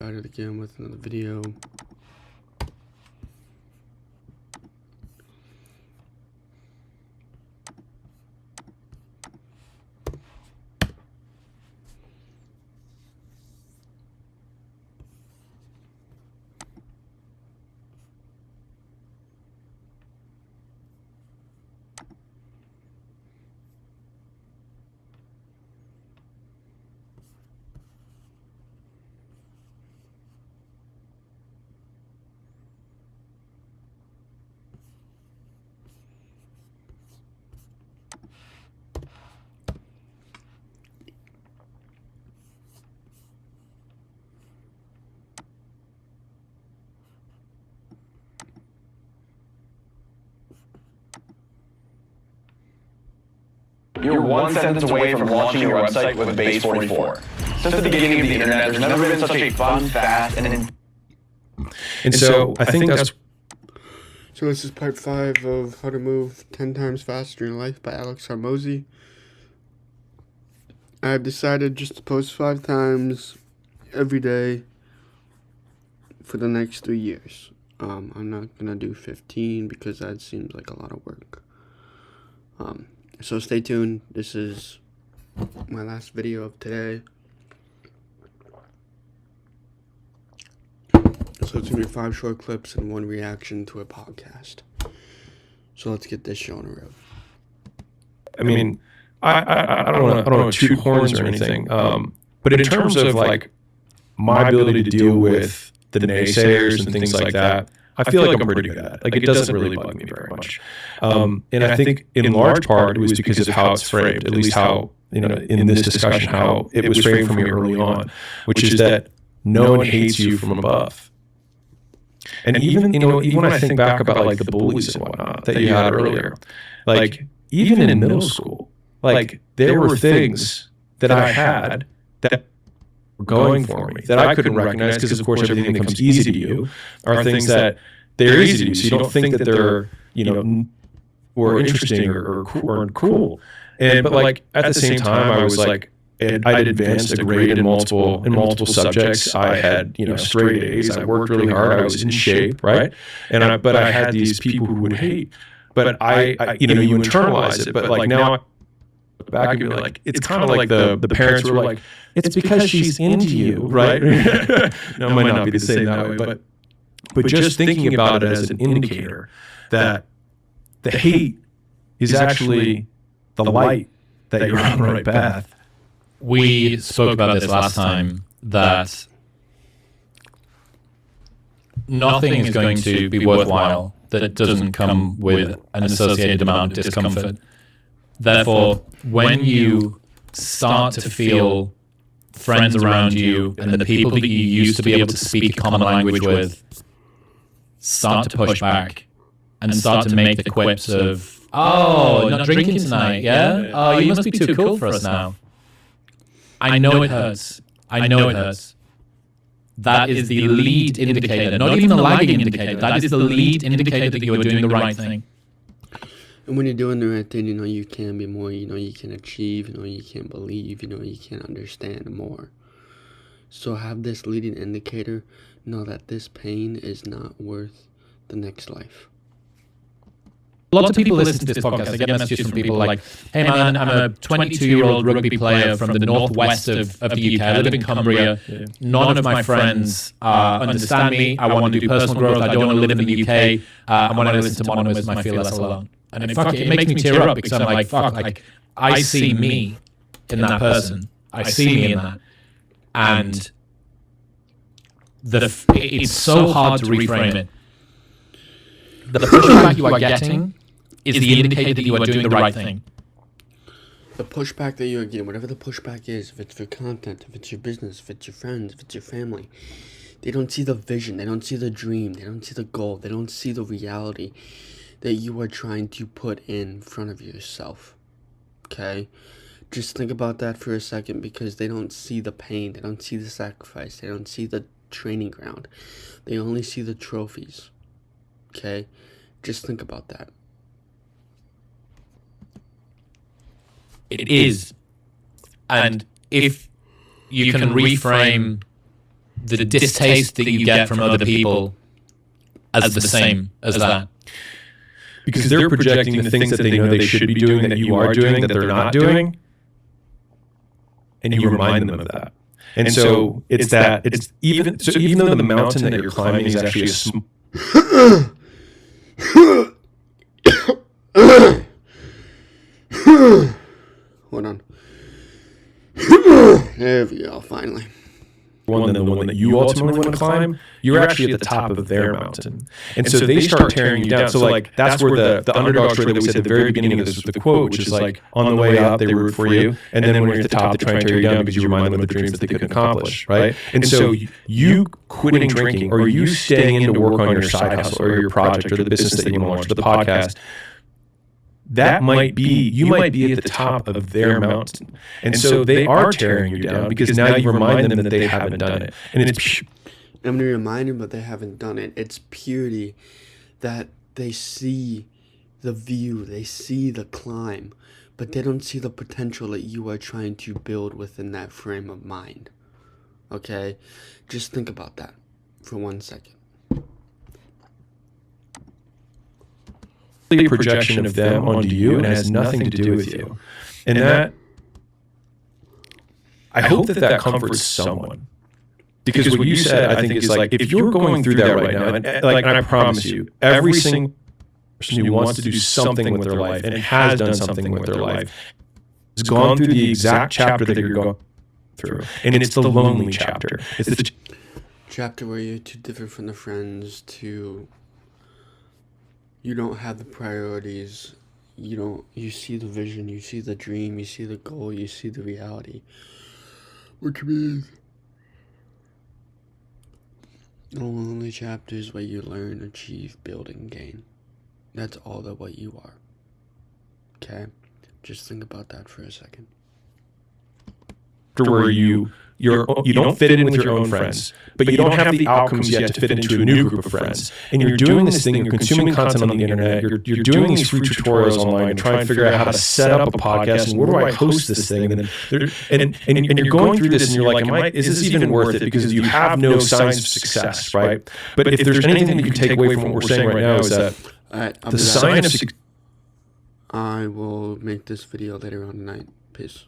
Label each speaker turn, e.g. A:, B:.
A: Started again with another video.
B: You're one sentence away from launching your website with Base 44. Since the beginning of the internet, there's never been such a fun, fast,
C: and so I think that's...
A: So this is part 5 of How to Move 10 Times Faster in Life by Hormozi. I've decided just to post 5 times every day for the next 3 years. I'm not gonna do 15 because that seems like a lot of work. So stay tuned. This is my last video of today. So it's gonna be 5 short clips and 1 reaction to a podcast. So let's get this show on the road.
C: I mean, I don't want to toot horns or anything, but in terms of like my ability to deal with the naysayers and things like that, I feel like I'm pretty good at it. Like, it doesn't really bug me very much. And I think in large part it was because of how it's framed, at least how, in this discussion, how it was framed for me early on, which is that no one hates you from above. And even when I think back about like the bullies and whatnot that you had earlier, like even in middle school, like there were things that I had that were going for me that I couldn't recognize because, of course, everything that comes easy to you are things that they're easy to you. So you don't think that they're, or interesting or cool. But like at the same time, I was like, I'd advanced a grade in multiple subjects. I had, straight A's. I worked really hard. I was in shape, right? But I had these people who would hate. But I you internalize it. But like now, I look back and be like, it's kind of like the parents who were like, it's because she's into you, right? No, it might not be the same that way, but just thinking about it as an indicator that the hate is actually the light that you're on the right path.
D: We spoke about this last time, that nothing is going to be worthwhile that doesn't come with an associated amount of discomfort. Therefore, when you start to feel friends around you and the people that you used to be able to speak a common language with start to push back and start to make the quips of, oh, not drinking tonight, yeah? Oh, you must be too cool for us now. I know it hurts. I know it hurts. That is the lead indicator, not even the lagging indicator. That is the lead indicator that you are doing the right thing.
A: And when you're doing the right thing, you can be more, you can achieve, you can believe, you can understand more. So have this leading indicator, know that this pain is not worth the next life.
D: Lots of people listen to this podcast. I get messages from people like, hey man, I'm a 22-year-old rugby player from the northwest of the UK. I live in Cumbria. None of my friends understand me. I want to do personal growth. I don't want to live in the UK. And when I listen to monoism, I feel less alone. And it makes me tear up because I'm like, fuck, like, I see me in that person. I see me in that. And it's so hard to reframe it. The pushback you are getting is the indicator that you are doing the right thing.
A: The pushback that you are getting, whatever the pushback is, if it's for content, if it's your business, if it's your friends, if it's your family, they don't see the vision, they don't see the dream, they don't see the goal, they don't see the reality that you are trying to put in front of yourself. Okay? Just think about that for a second, because they don't see the pain, they don't see the sacrifice, they don't see the training ground. They only see the trophies. Okay? Just think about that.
D: It is. And if you can reframe the distaste that you get from other people as the same as that.
C: Because they're projecting the things that they know they should be doing that you are doing that they're not doing, and you remind them of that. And so it's even though the mountain that you're climbing is actually a
A: Hold on. There we go, finally.
C: One than the one that you ultimately want to climb, you're actually at the top of their mountain. And so they start tearing you down. So like that's where the underdog story that we said at the very beginning of this was the quote, which is like, on the way up, they root for you. And then when you're at the top, they try and tear you down because you remind them of the dreams that they couldn't accomplish, right? And so you quitting drinking, or you staying in to work on your side hustle or your project or the business that you want to launch, or the podcast, that might be, you might be at the top of their mountain. And so they are tearing you down because now you remind them that they haven't done it. And it's
A: I'm going to remind them that they haven't done it. It's purity that they see the view, they see the climb, but they don't see the potential that you are trying to build within that frame of mind. Okay? Just think about that for 1 second.
C: a projection of them onto you and has nothing to do with you. And that, I hope that comforts someone. Because what you said, I think, is like, if you're going through that right now, and I promise you, every single person who wants to do something with their life and has done something with their life has gone through the exact chapter that you're going through. And it's the lonely chapter. It's the
A: chapter where you're too different from the friends, you don't have the priorities, you see the vision, you see the dream, you see the goal, you see the reality. Which means the lonely chapters where you learn, achieve, build, and gain. That's all that what you are. Okay? Just think about that for a second.
C: Where you don't fit in with your own friends, but you don't have the outcomes yet to fit into a new group of friends. And you're doing this thing, you're consuming content on the internet, you're doing these free tutorials online and trying to figure out how to set up a podcast and where do I host this thing? And you're going through this and you're like, is this even worth it? Because you have no signs of success, right? But if there's anything that you can take away from what we're saying right now is that the sign of success.
A: I will make this video later on tonight. Peace.